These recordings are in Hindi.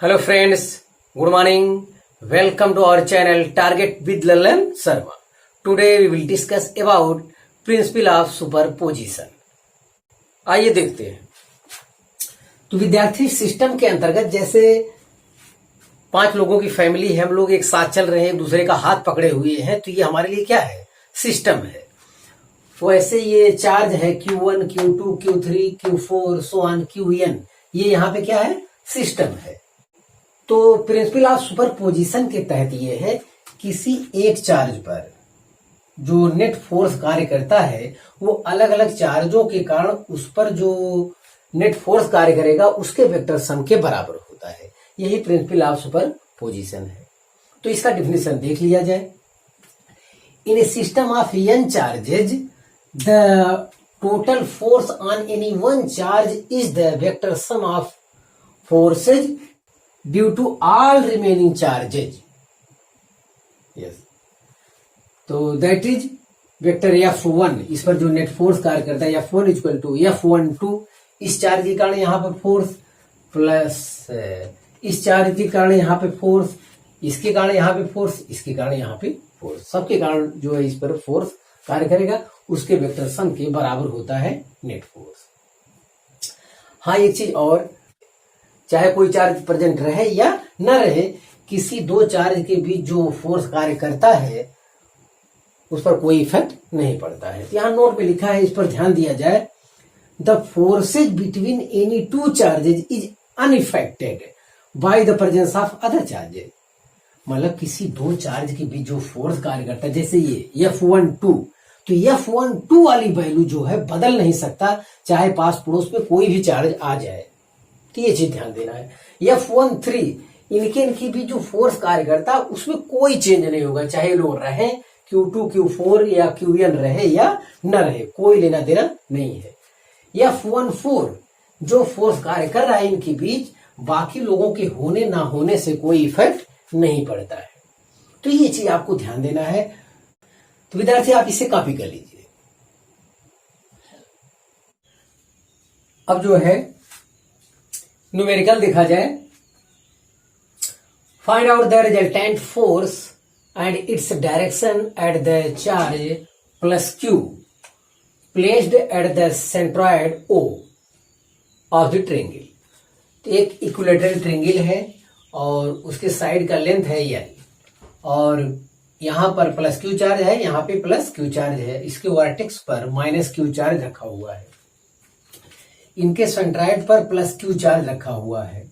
Hello friends, good morning. Welcome to our channel Target with Lalan Sharma. Today we will discuss about principle of superposition. आइए देखते हैं। तो विद्यार्थी सिस्टम के अंतर्गत जैसे 5 लोगों की फैमिली है, हम लोग एक साथ चल रहे हैं, एक दूसरे का हाथ पकड़े हुए हैं, तो ये हमारे लिए क्या है? सिस्टम है। वैसे ये चार्ज है Q1, Q2, Q3, Q4 so on Qn, ये यहाँ पे क्या है? सिस्टम है। तो प्रिंसिपल ऑफ सुपरपोजिशन के तहत ये है, किसी एक चार्ज पर जो नेट फोर्स कार्य करता है वो अलग अलग चार्जों के कारण उस पर जो नेट फोर्स कार्य करेगा उसके वेक्टर सम के बराबर होता है। यही प्रिंसिपल ऑफ सुपरपोजिशन है। तो इसका डिफिनेशन देख लिया जाए। In a system of n charges the total force on any one charge is the vector sum of forces due to all remaining charges. Yes, तो दैट इज वेक्टर F1, इस पर जो नेट फोर्स कार्य करता है F1 इक्वल टू F12, इस चार्ज के कारण यहाँ पर फोर्स प्लस इस चार्ज के कारण यहाँ पे फोर्स, इसके कारण यहाँ पे फोर्स, इसके कारण यहाँ पे फोर्स, सबके कारण जो है इस पर फोर्स कार्य करेगा, उसके वेक्टर सम के बराबर होता है नेट फोर्स। हाँ, एक चीज और, चाहे कोई चार्ज प्रेजेंट रहे या न रहे, किसी दो चार्ज के बीच जो फोर्स कार्य करता है उस पर कोई इफेक्ट नहीं पड़ता है। यहाँ नोट में लिखा है, इस पर ध्यान दिया जाए। The forces between any two charges is unaffected by the presence of other charges. मतलब किसी दो चार्ज के बीच जो फोर्स कार्य करता है, जैसे ये F12, तो F12 वाली वैल्यू जो है बदल नहीं सकता, चाहे पास पड़ोस में कोई भी चार्ज आ जाए। तो ये चीज ध्यान देना है। F13, इनकी भी जो फोर्स कार्य करता है उसमें कोई चेंज नहीं होगा, चाहे लोग रहे Q2, Q4 या Qn रहे या न रहे, कोई लेना देना नहीं है। F14 जो फोर्स कार्य कर रहा है इनके बीच, बाकी लोगों के होने ना होने से कोई इफेक्ट नहीं पड़ता है। तो ये चीज आपको ध्यान देना है। तो विद्यार्थी आप इसे कॉपी कर लीजिए। अब जो है न्यूमेरिकल देखा जाए। Find out the resultant force and its direction at the charge plus Q placed at the centroid O of the triangle. तो एक इक्विलैटरल ट्रायंगल है और उसके साइड का लेंथ है L, और यहां पर प्लस Q चार्ज है, यहां पे प्लस Q चार्ज है, इसके वर्टेक्स पर माइनस Q चार्ज रखा हुआ है, इनके सेंट्रॉइड पर प्लस Q चार्ज रखा हुआ है।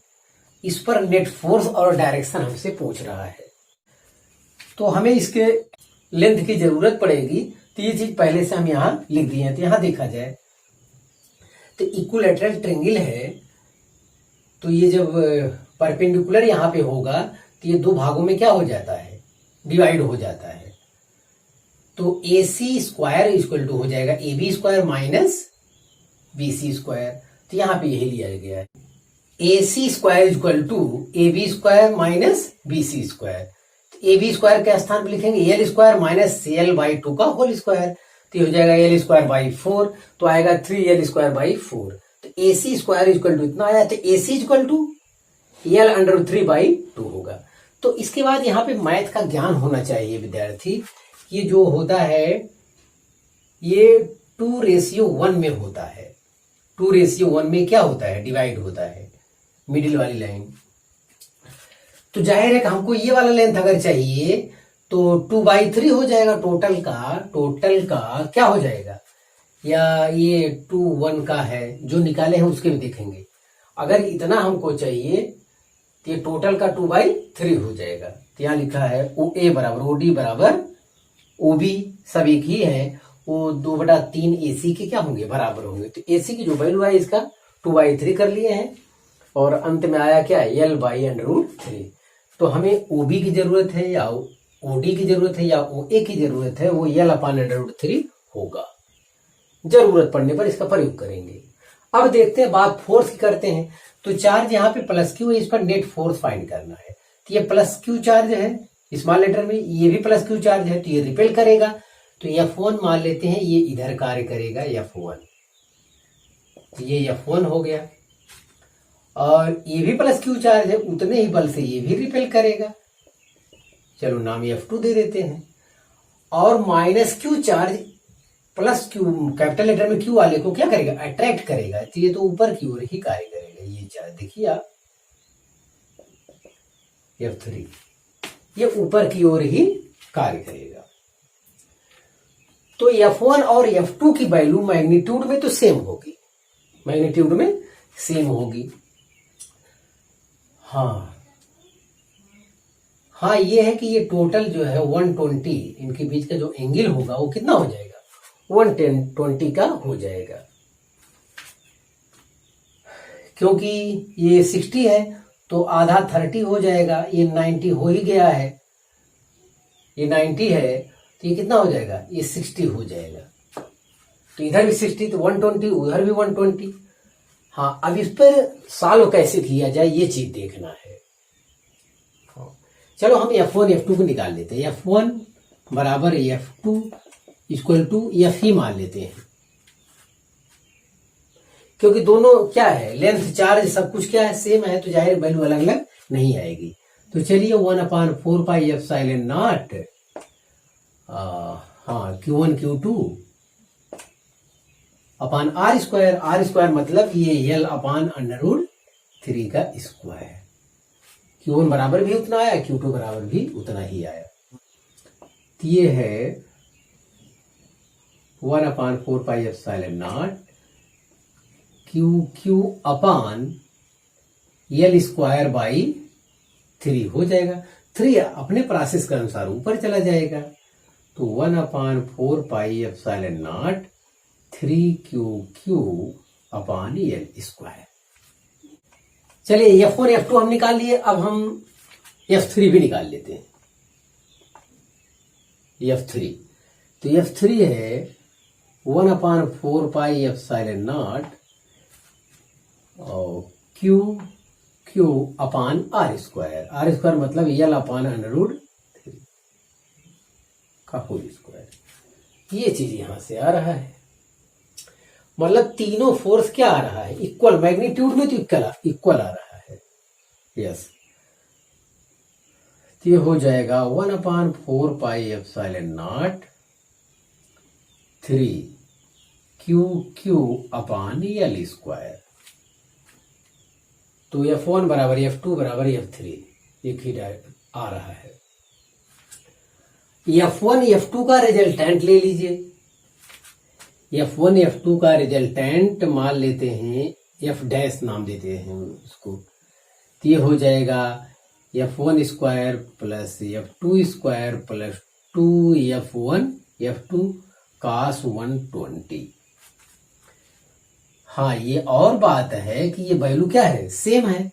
इस पर नेट फोर्स और डायरेक्शन हमसे पूछ रहा है। तो हमें इसके लेंथ की जरूरत पड़ेगी, तो ये चीज पहले से हम यहां लिख दिए हैं। तो यहां देखा जाए तो इक्विलैटरल ट्रायंगल है, तो ये जब परपेंडिकुलर यहां पे होगा तो ये दो भागों में क्या हो जाता है? डिवाइड हो जाता है। तो AC स्क्वायर इक्वल टू हो जाएगा AB square minus BC square. तो यहां पे यही लिया गया है, AC square equal to AB square minus BC square. तो AB स्क्वायर के स्थान पर लिखेंगे L स्क्वायर माइनस CL/2 का होल स्क्वायर, तो हो जाएगा L स्क्वायर बाई 4, तो आएगा 3L स्क्वायर बाई 4। तो AC स्क्वायर इक्वल टू इतना आया, तो AC इक्वल टू L/3/2 होगा। तो इसके बाद यहाँ पे मैथ का ज्ञान होना चाहिए विद्यार्थी। ये जो होता है ये 2:1 में होता है। 2:1 में क्या होता है? डिवाइड होता है, मिडिल वाली लाइन। तो जाहिर है कि हमको ये वाला लेंथ अगर चाहिए तो 2/3 हो जाएगा टोटल का क्या हो जाएगा, या ये 2:1 का है जो निकाले हैं उसके भी देखेंगे। अगर इतना हमको चाहिए तो ये टोटल का 2/3 हो जाएगा। तो यहाँ लिखा है OA बराबर OD बराबर OB, सब एक ही है, वो 2/3 AC के क्या होंगे? बराबर होंगे। तो AC की जो वैल्यू है इसका 2/3 कर लिए हैं, और अंत में आया क्या? L/√3। तो हमें OB की जरूरत है या OD की जरूरत है या OA की जरूरत है, वो L/√3 होगा। जरूरत पड़ने पर इसका प्रयोग करेंगे। अब देखते हैं, बात फोर्स की करते हैं। तो चार्ज यहाँ पे प्लस Q है, इस पर नेट फोर्स फाइंड करना है। तो ये प्लस Q चार्ज है स्मॉल लेटर में, ये भी प्लस Q चार्ज है, तो ये रिपेल करेगा। तो F1 मान लेते हैं, ये इधर कार्य करेगा F1, तो ये F1 हो गया। और ये भी प्लस क्यू चार्ज है, उतने ही बल से ये भी रिपेल करेगा। चलो नाम F2 दे देते हैं। और minus Q charge plus Q, capital letter में क्यू वाले को क्या करेगा, अट्रैक्ट करेगा, तो ये तो ऊपर की ओर ही कार्य करेगा। ये चार्ज देखिए आप, F3 ये ऊपर की ओर ही कार्य करेगा। तो F1 और F2 की वैल्यू मैग्नीट्यूड में तो सेम होगी, मैग्नीट्यूड में सेम होगी। हाँ ये है कि ये टोटल जो है 120, इनके बीच का जो एंगल होगा वो कितना हो जाएगा, 120 का हो जाएगा। क्योंकि ये 60 है तो आधा 30 हो जाएगा, ये 90 हो ही गया है, ये 90 है तो ये कितना हो जाएगा, ये 60 हो जाएगा। तो इधर भी 60 तो 120, उधर भी 120। हाँ, अब इस पर सॉल्व कैसे किया जाए ये चीज देखना है। चलो हम F1 F2 को निकाल लेते हैं। F1 बराबर F2 इक्वल टू F ही मान लेते हैं, क्योंकि दोनों क्या है, लेंथ चार्ज सब कुछ क्या है, सेम है, तो जाहिर वैल्यू अलग अलग नहीं आएगी। तो चलिए 1/4 pi epsilon not Q1 Q2 upon R square मतलब ये L अपान √3 का स्क्वायर। Q1 बराबर भी उतना आया, Q2 बराबर भी उतना ही आया। तो ये है 1/4 pi epsilon not Q upon L square by 3 हो जाएगा। 3 अपने प्रोसेस के अनुसार ऊपर चला जाएगा, तो 1/4 pi epsilon not 3Q upon L square. चलिए F1 F2 हम निकाल लिए, अब हम F3 भी निकाल लेते हैं। F3 तो F3 है 1/4 पाई एप्सिलॉन नॉट और Q अपान R स्क्वायर मतलब L अपान √3 का होल स्क्वायर। ये चीज यहां से आ रहा है, मतलब तीनों फोर्स क्या आ रहा है, इक्वल, मैग्नीट्यूड में तो इक्वल आ रहा है। यस, तो ये हो जाएगा 1/4 pi epsilon not 3Q upon L square. तो F1 बराबर F2 बराबर F3 एक ही आ रहा है। F1 F2 का रिजल्टेंट ले लीजिए। F1 F2 का रिजल्टेंट मान लेते हैं, F डैश नाम देते हैं उसको। तो ये हो जाएगा F1 square plus F2 square plus 2F1 F2 cos 120। हाँ, ये और बात है कि ये वैल्यू क्या है, सेम है,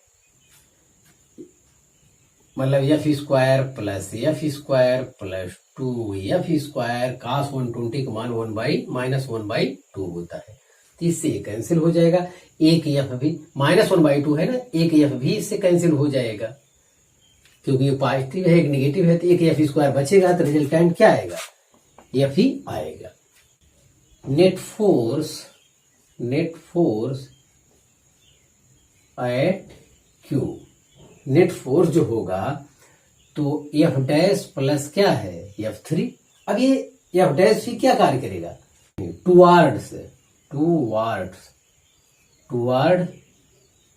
मतलब F square plus F square plus 2F square cos 120 का मान -1/2 होता है। तो इससे कैंसिल हो जाएगा, एक F भी -1/2 है ना, एक F भी इससे कैंसिल हो जाएगा, क्योंकि ये पॉजिटिव है एक निगेटिव है, तो एक F स्क्वायर बचेगा, तो रिजल्टेंट क्या आएगा, F ही आएगा। Net force at Q, net force जो होगा तो F डैश प्लस क्या है F3। अब ये F डैश भी क्या कार्य करेगा, टूवर्ड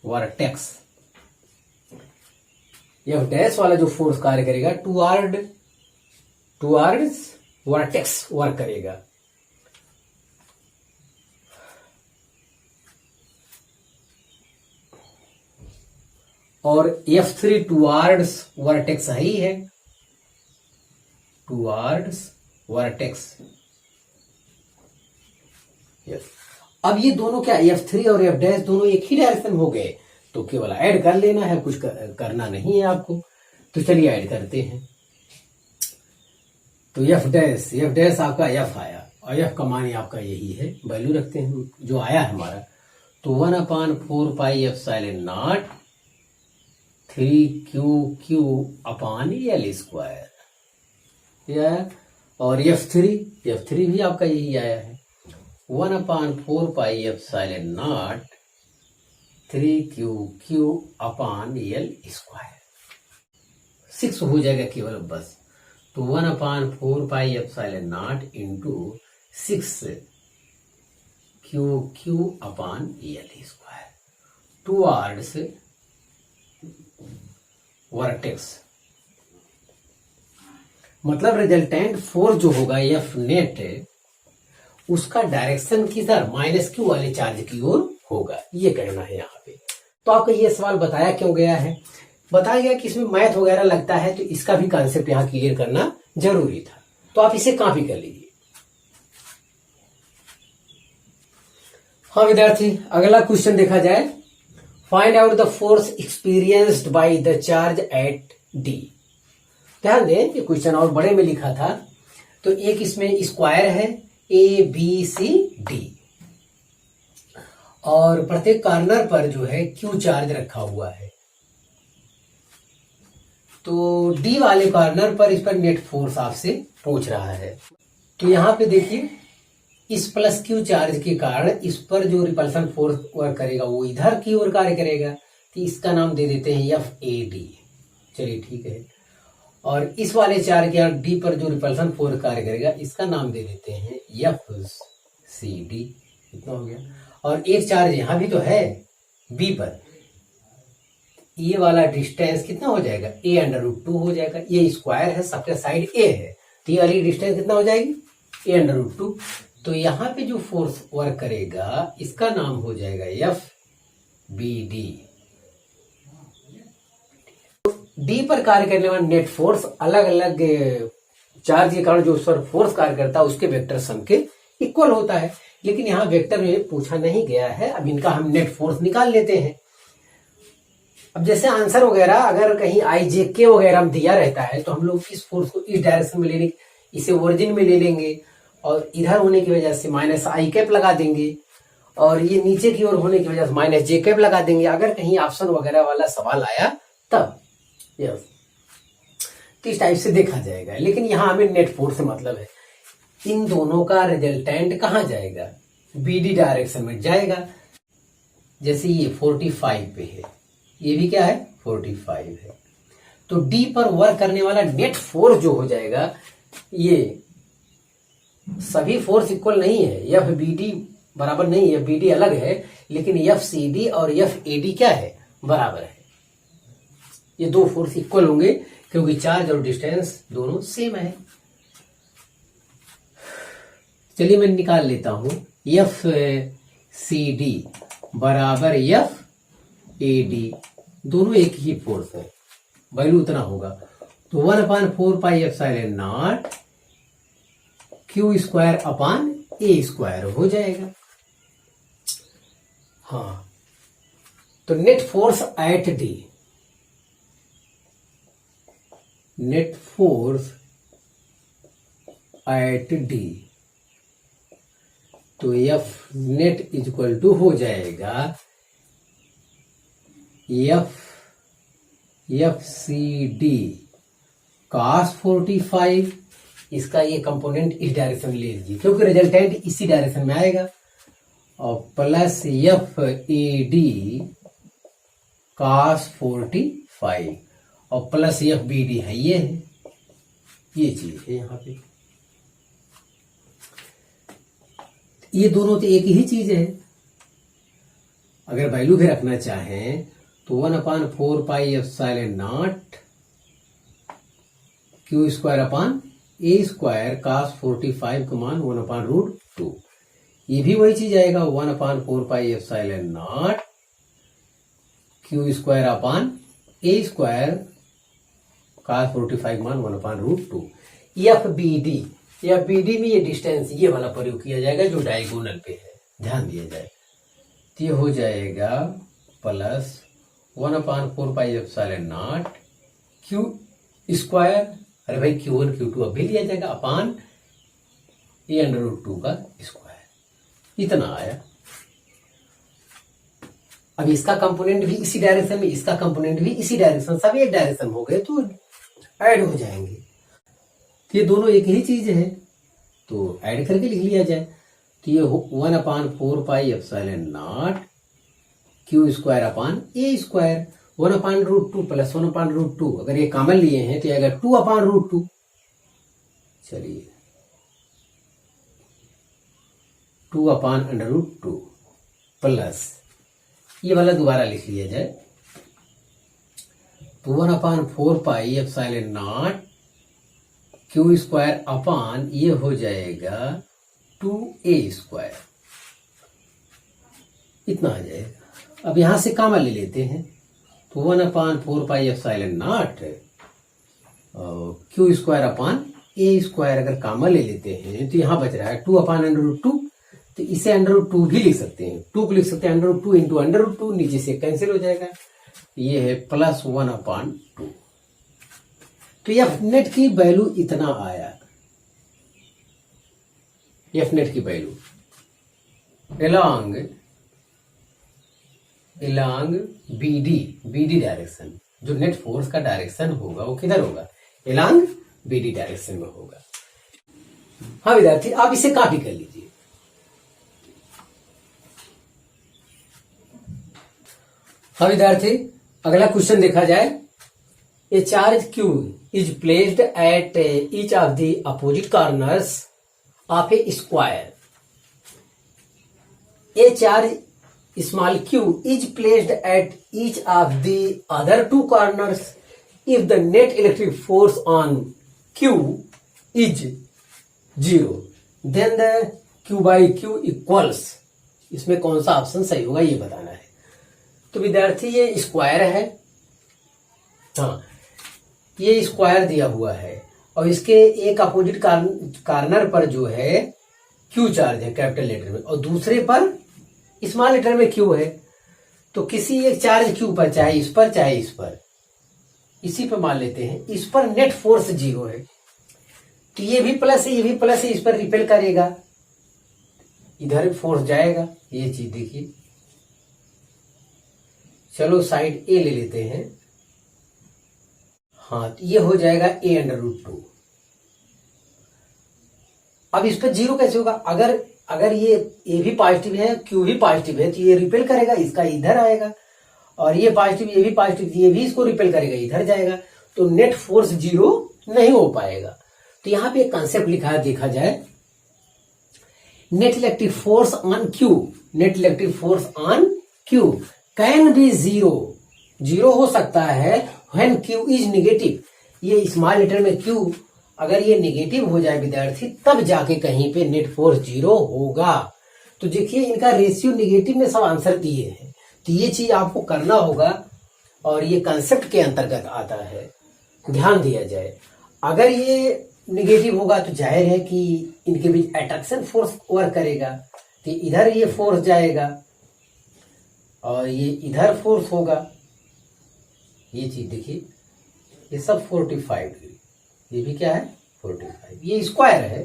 वर्टेक्स। F डैश वाला जो फोर्स कार्य करेगा टूवर्ड्स वर्टेक्स वर्क करेगा। और F3 टूवर्ड्स वर्टेक्स ही है, टूवर्ड्स वर्टेक्स। अब ये दोनों क्या, F3 और F डैश दोनों एक ही डायरेक्शन हो गए, तो केवल ऐड कर लेना है, कुछ करना नहीं है आपको। तो चलिए ऐड करते हैं। तो F डैश आपका F आया, और F का मान आपका यही है, वैल्यू रखते हैं जो आया है हमारा। तो 1/4 pi epsilon not 3Q upon L square. और F3 भी आपका यही आया है, 1/4 pi epsilon not 3QQ upon L square. 6 हो जाएगा केवल बस, तो 1/4πε0 into 6QQ upon L square towards vertex. मतलब रिजल्टेंट फोर्स जो होगा एफ नेट, उसका डायरेक्शन किधर, -Q वाले चार्ज की ओर होगा, ये कहना है यहाँ पे। तो आपको ये सवाल बताया क्यों गया है, बताया गया कि इसमें मैथ वगैरह लगता है, तो इसका भी कॉन्सेप्ट यहाँ क्लियर करना जरूरी था, तो आप इसे कॉपी कर लीजिए। हाँ विद्यार्थी, अगला क्वेश्चन देखा जाए। Find out the force experienced by the charge at D. ध्यान दें, ये क्वेश्चन और बड़े में लिखा था, तो एक इसमें स्क्वायर है ABCD, और प्रत्येक कॉर्नर पर जो है Q चार्ज रखा हुआ है। तो D वाले कॉर्नर पर इस पर नेट फोर्स आपसे पूछ रहा है। तो यहां पे देखिए, इस प्लस Q चार्ज के कारण इस पर जो रिपल्सन फोर्स वर्क करेगा वो इधर की ओर कार्य करेगा, तो इसका नाम दे देते हैं FAD। चलिए ठीक है। और इस वाले चार्ज के यहाँ D पर जो रिपल्सन फोर्स कार्य करेगा, इसका नाम दे देते हैं FCD। इतना हो गया। और एक चार्ज यहाँ भी तो है B पर, ये वाला डिस्टेंस कितना हो जाएगा, A√2 हो जाएगा। ये स्क्वायर है, सबके साइड A है, तो ये वाली डिस्टेंस कितना हो जाएगी, A√2। तो यहाँ पे जो फोर्स वर्क करेगा, इसका नाम हो जाएगा FBD। डी पर कार्य करने वाला नेट फोर्स अलग अलग चार्ज के कारण जो उस पर फोर्स कार्य करता है, उसके वेक्टर सम के इक्वल होता है। लेकिन यहाँ वेक्टर में पूछा नहीं गया है, अब इनका हम नेट फोर्स निकाल लेते हैं। अब जैसे आंसर वगैरह अगर कहीं IJK वगैरह में दिया रहता है, तो हम लोग इस फोर्स को इस डायरेक्शन में लेने, इसे ओरिजिन में ले लेंगे, और इधर होने की वजह से -I लगा देंगे, और ये नीचे की ओर होने की वजह से -J लगा देंगे, अगर कहीं ऑप्शन वगैरह वाला सवाल आया तब। यस, तो इस टाइप से देखा जाएगा। लेकिन यहां हमें नेट फोर्स से मतलब है, इन दोनों का रिजल्टेंट कहां जाएगा, BD डायरेक्शन में जाएगा। जैसे ये 45 पे है, ये भी क्या है 45 है, तो D पर वर्क करने वाला नेट फोर्स जो हो जाएगा, ये सभी फोर्स इक्वल नहीं है, FBD बराबर नहीं है, BD अलग है, लेकिन FCD और FAD क्या है, बराबर है। ये दो फोर्स इक्वल होंगे क्योंकि चार्ज और डिस्टेंस दोनों सेम है। चलिए मैं निकाल लेता हूं, FCD बराबर FAD, दोनों एक ही फोर्स है, वैल्यू उतना होगा। तो 1/4πε0 Q square upon A square हो जाएगा। हाँ, तो net force at D, net force at D, तो F नेट इक्वल टू हो जाएगा FCD cos 45, इसका ये कंपोनेंट इस डायरेक्शन में ले लीजिए क्योंकि रिजल्टेंट इसी डायरेक्शन में आएगा, और प्लस FAD cos 45 और प्लस FBD है, ये है, ये चीज है यहाँ पे। ये दोनों तो एक ही चीज है। अगर वैल्यू भी रखना चाहें तो 1/4πε0 Q square upon A square cos 45 का मान 1/√2, ये भी वही चीज आएगा, 1/4πε0 Q square upon A square cos 45 मान 1/√2। FBD में ये डिस्टेंस ये वाला प्रयोग किया जाएगा जो डायगोनल पे है, ध्यान दिया जाए। तो ये हो जाएगा प्लस 1/4πε0 Q स्क्वायर, अरे भाई Q1 Q2 अब भी लिया जाएगा, अपान A√2 का स्क्वायर, इतना आया। अब इसका कंपोनेंट भी इसी डायरेक्शन में, इसका कंपोनेंट भी इसी डायरेक्शन, सब एक डायरेक्शन हो गए तो ऐड हो जाएंगे। ये दोनों एक ही चीज है तो ऐड करके लिख लिया जाए। तो ये 1/4πε0 क्यू स्क्वायर अपान ए स्क्वायर, 1/√2 प्लस 1/√2, अगर ये कॉमन लिए हैं तो ये आएगा 2/√2। चलिए 2/√2 प्लस ये वाला दोबारा लिख लिया जाए, तो 1/4 pi epsilon naught Q square अपान ये हो जाएगा 2a स्क्वायर, इतना आ जाएगा। अब यहां से कॉमन ले लेते हैं, तो 1/4 pi epsilon naught Q square अपान ए स्क्वायर, अगर कॉमन ले लेते हैं तो यहां बच रहा है 2/√2, तो इसे √2 भी लिख सकते हैं, 2 को लिख सकते हैं √2 इंटू √2, नीचे से कैंसिल हो जाएगा, ये है प्लस 1/2। तो एफ नेट की वैल्यू इतना आया, एफ नेट की वैल्यू एलॉन्ग बीडी डायरेक्शन, जो नेट फोर्स का डायरेक्शन होगा वो किधर होगा, एलॉन्ग बीडी डायरेक्शन में होगा। हाँ विद्यार्थी, आप इसे कॉपी कर लीजिए। हाँ विद्यार्थी, अगला क्वेश्चन देखा जाए, ए charge Q is placed at each of the opposite corners of A square. A charge small q is placed at each of the other two corners. If the net electric force on q is 0, then the q by q equals, इसमें कौन सा ऑप्शन सही होगा ये बताना है। तो विद्यार्थी ये स्क्वायर है, हाँ ये स्क्वायर दिया हुआ है और इसके एक अपोजिट कार्नर पर जो है q चार्ज है कैपिटल लेटर में, और दूसरे पर स्मॉल लेटर में क्यू है। तो किसी एक चार्ज क्यू पर, चाहे इस पर चाहे इस पर, इसी पर मान लेते हैं, इस पर नेट फोर्स 0 है, तो ये भी प्लस है ये भी प्लस है, इस पर रिपेल करेगा, इधर फोर्स जाएगा, ये चीज देखिए। चलो साइड ए ले लेते हैं, हाँ तो ये हो जाएगा a√2। अब इस पर 0 कैसे होगा, अगर ये ए भी पॉजिटिव है क्यू भी पॉजिटिव है तो ये रिपेल करेगा, इसका इधर आएगा, और ये पॉजिटिव ये भी पॉजिटिव, ये भी इसको रिपेल करेगा, इधर जाएगा, तो नेट फोर्स 0 नहीं हो पाएगा। तो यहां पे एक कंसेप्ट लिखा है, देखा जाए, net electric force on Q, net electric force on Q can be 0 हो सकता है व्हेन क्यू इज नेगेटिव। ये स्मॉल लेटर में क्यू अगर ये नेगेटिव हो जाए विद्यार्थी, तब जाके कहीं पे नेट फोर्स 0 होगा। तो देखिए इनका रेशियो नेगेटिव में सब आंसर दिए हैं, तो ये चीज आपको करना होगा और ये कंसेप्ट के अंतर्गत आता है, ध्यान दिया जाए। अगर ये नेगेटिव होगा तो जाहिर है कि इनके बीच अट्रैक्शन फोर्स वर्क करेगा, तो इधर ये फोर्स जाएगा और ये इधर फोर्स होगा, ये चीज देखिए, ये सब 45 डिग्री, ये भी क्या है 45, ये स्क्वायर है,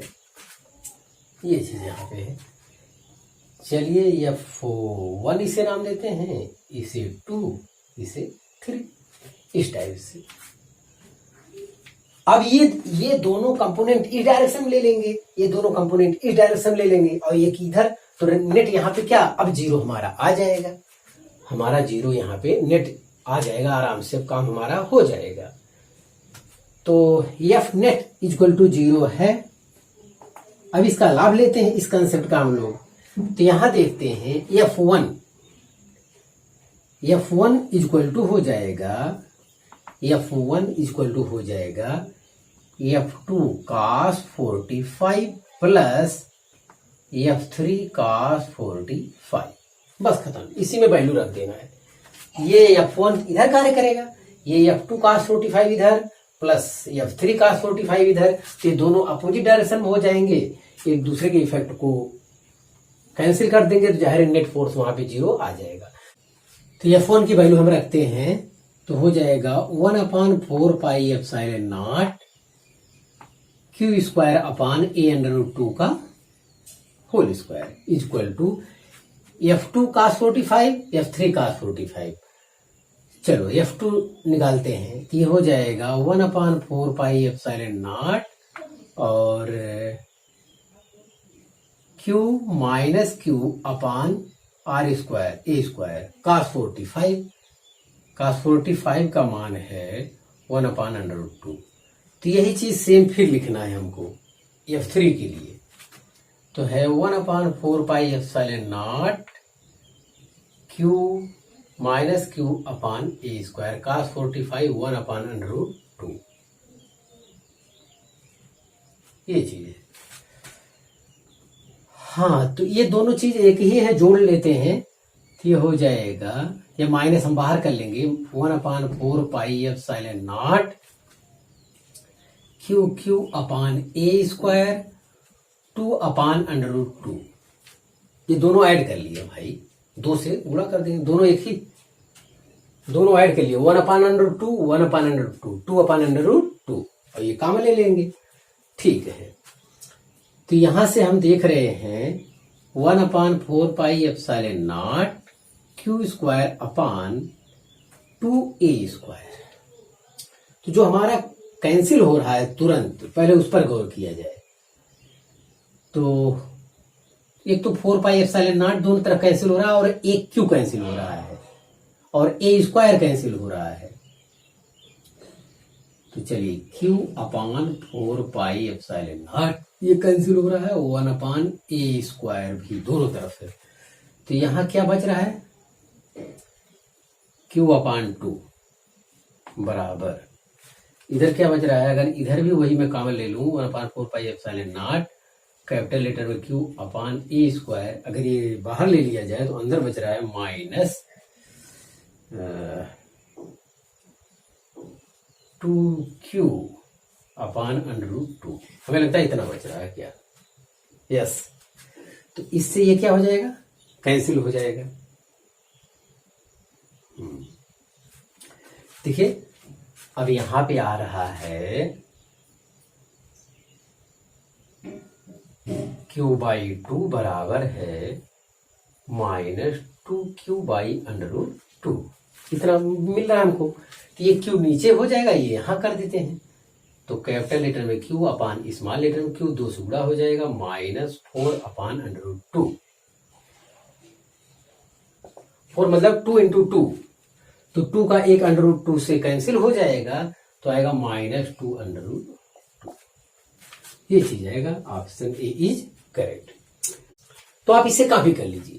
ये चीज यहाँ पे है। चलिए F1 इसे नाम देते हैं, इसे 2, इसे 3, इस टाइप से। अब ये दोनों कंपोनेंट इस डायरेक्शन में ले लेंगे, ये दोनों कंपोनेंट इस डायरेक्शन में ले लेंगे, और ये इधर, तो नेट यहाँ पे क्या, अब 0 हमारा आ जाएगा, हमारा 0 यहाँ पे नेट आ जाएगा, आराम से काम हमारा हो जाएगा। तो एफ नेट इक्वल टू 0 है। अब इसका लाभ लेते हैं इस कंसेप्ट का हम लोग, तो यहां देखते हैं F1 इक्वल टू हो जाएगा, F1 इक्वल टू हो जाएगा F2 cos 45 plus F3 cos 45, बस खत्म, इसी में वैल्यू रख देना है। ये F1 इधर कार्य करेगा, ये F2 cos 45 इधर प्लस F3 cos 45 इधर, तो ये दोनों अपोजिट डायरेक्शन में हो जाएंगे, एक दूसरे के इफेक्ट को कैंसिल कर देंगे, तो जाहिर नेट फोर्स वहां पे 0 आ जाएगा। तो F1 की वैल्यू हम रखते हैं, तो हो जाएगा 1/4 pi epsilon naught Q square upon a√2 का whole square equal to F2 cos 45 F3 cos 45। चलो F2 निकालते हैं, तो ये हो जाएगा 1/4 पाई एप्सिलॉन नॉट और Q minus Q upon R square A square cos 45, cos 45 का मान है 1/√2। तो यही चीज सेम फिर लिखना है हमको F3 के लिए, तो है 1/4πε0 Q माइनस Q अपान ए स्क्वायर cos 45 1/√2। ये चीज है। हाँ, तो ये दोनों चीज एक ही है, जोड़ लेते हैं तो ये हो जाएगा, ये माइनस हम बाहर कर लेंगे 1/4πε0 Q अपान ए स्क्वायर 2/√2। ये दोनों ऐड कर लिए भाई, 2 से गुणा कर देंगे, दोनों एक ही, दोनों ऐड कर लिए 1/√2 1/√2 2/√2 और ये कॉमन ले लेंगे। ठीक है, तो यहां से हम देख रहे हैं 1/4πε0 Q square upon 2a square. तो जो हमारा कैंसिल हो रहा है तुरंत, पहले उस पर गौर किया जाए। तो एक तो 4πε0 दोनों तरफ कैंसिल हो रहा है और एक Q कैंसिल हो रहा है और a स्क्वायर कैंसिल हो रहा है। तो चलिए Q अपान 4πε0 ये कैंसिल हो रहा है, 1/a स्क्वायर भी दोनों तरफ है। तो यहां क्या बच रहा है Q/2 बराबर, इधर क्या बच रहा है, अगर इधर भी वही मैं कॉमन ले लूं 1/4πε0 कैपिटल लेटर में Q अपान ए स्क्वायर, अगर ये बाहर ले लिया जाए तो अंदर बच रहा है माइनस 2Q अपान √2। हमें लगता है इतना बच रहा है क्या? यस, तो इससे ये क्या हो जाएगा, कैंसिल हो जाएगा। देखिए अब यहां पे आ रहा है Q/2 बराबर है माइनस 2Q/√2। इतना मिल रहा है हमको, तो ये Q नीचे हो जाएगा, ये यहां कर देते हैं। तो कैपिटल लेटर में Q अपान स्मॉल लेटर में Q 2 से गुणा हो जाएगा माइनस 4/√2। 4 मतलब 2 × 2, तो 2 का एक √2 से कैंसिल हो जाएगा, तो आएगा माइनस 2/√2। ये चीज आएगा, ऑप्शन ए इज करेक्ट। तो आप इसे कॉपी कर लीजिए।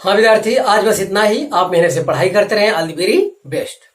हाँ विद्यार्थी, आज बस इतना ही। आप मेहनत से पढ़ाई करते रहें। All the very best.